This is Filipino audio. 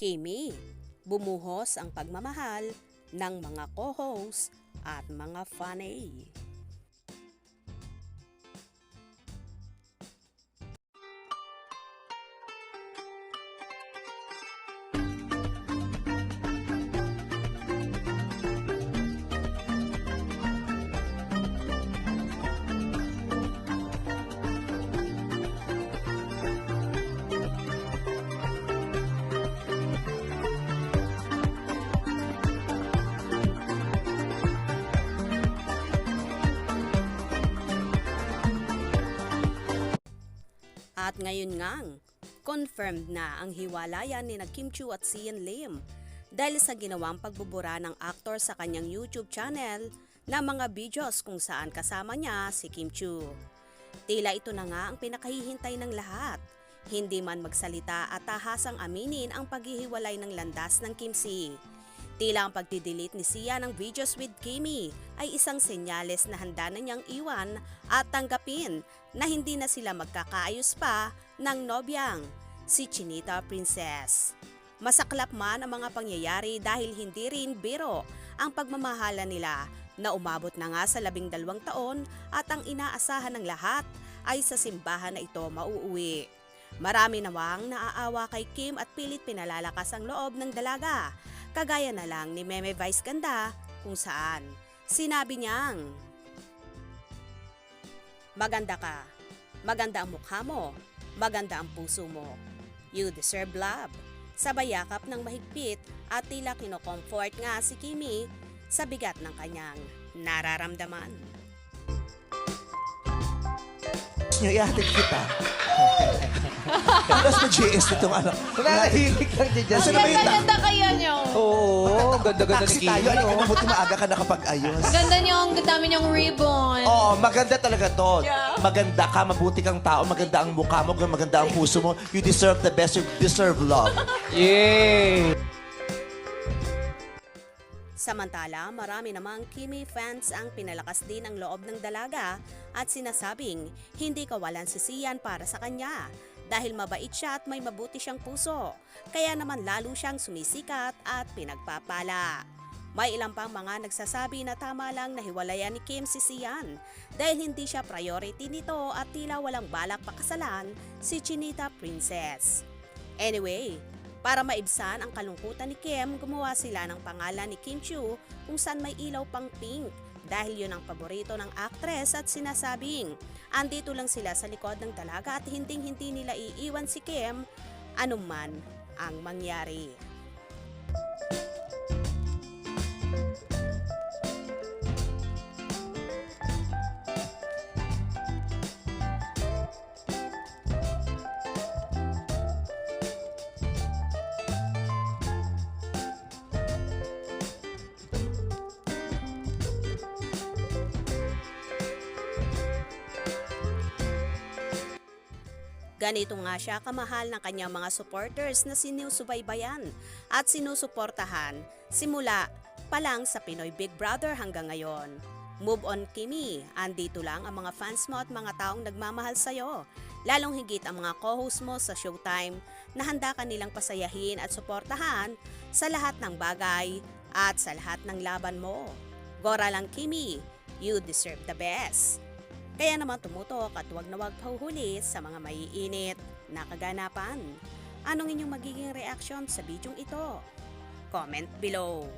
Kimi, bumuhos ang pagmamahal ng mga co-host at mga fanay. At ngayon ngang, confirmed na ang hiwalayan ni Kim Chiu at Sian Lim dahil sa ginawang pagbubura ng aktor sa kanyang YouTube channel na mga videos kung saan kasama niya si Kim Chiu. Tila ito na nga ang pinakahihintay ng lahat. Hindi man magsalita at tahasang aminin ang paghihiwalay ng landas ng Kim Si. Tila ang pagdidelete ni Sian ng videos with Kimi ay isang senyales na handa na niyang iwan at tanggapin na hindi na sila magkakaayos pa ng nobyang si Chinita Princess. Masaklap man ang mga pangyayari dahil hindi rin biro ang pagmamahala nila na umabot na nga sa 12 taon at ang inaasahan ng lahat ay sa simbahan na ito mauuwi. Marami nawang naaawa kay Kim at pilit pinalalakas ang loob ng dalaga. Kagaya na lang ni Meme Vice Ganda kung saan sinabi niyang, "Maganda ka, maganda ang mukha mo, maganda ang puso mo. You deserve love." Sabay yakap ng mahigpit at tila kinocomfort nga si Kimi sa bigat ng kanyang nararamdaman. Nyo, ihatid kita. Tapos may GS nitong ano. Nananahilig lang dyan. Nasa na ba yung Ganda kaya niyo. Oo, ganda-ganda ni taxi tayo? Kimi. Ano, mabuti maaga ka nakapag-ayos. Ganda niyo, ang dami niyong ribbon. Oo, maganda talaga to. Yeah. Maganda ka, mabuti kang tao, maganda ang mukha mo, maganda ang puso mo. You deserve the best, you deserve love. Yay! Samantala, marami namang Kimi fans ang pinalakas din ang loob ng dalaga at sinasabing hindi kawalan si Sian para sa kanya dahil mabait siya at may mabuti siyang puso. Kaya naman lalo siyang sumisikat at pinagpapala. May ilang pang mga nagsasabi na tama lang na hiwalayan ni Kim si Sian dahil hindi siya priority nito at tila walang balak pakasalan si Chinita Princess. Anyway, para maibsan ang kalungkutan ni Kim, gumawa sila ng pangalan ni Kim Chiu kung saan may ilaw pang pink dahil yun ang paborito ng actress at sinasabing andito lang sila sa likod ng dalaga at hinding-hindi nila iiwan si Kim anuman ang mangyari. Ganito nga siya kamahal ng kanyang mga supporters na sinusubaybayan at sinusuportahan simula pa lang sa Pinoy Big Brother hanggang ngayon. Move on Kimi, andito lang ang mga fans mo at mga taong nagmamahal sa'yo. Lalong higit ang mga co-host mo sa Showtime na handa ka nilang pasayahin at suportahan sa lahat ng bagay at sa lahat ng laban mo. Gora lang Kimi, you deserve the best. Kaya naman tumutok at huwag na huwag pahuhuli sa mga maiinit na kaganapan. Anong inyong magiging reaksyon sa bidyong ito? Comment below.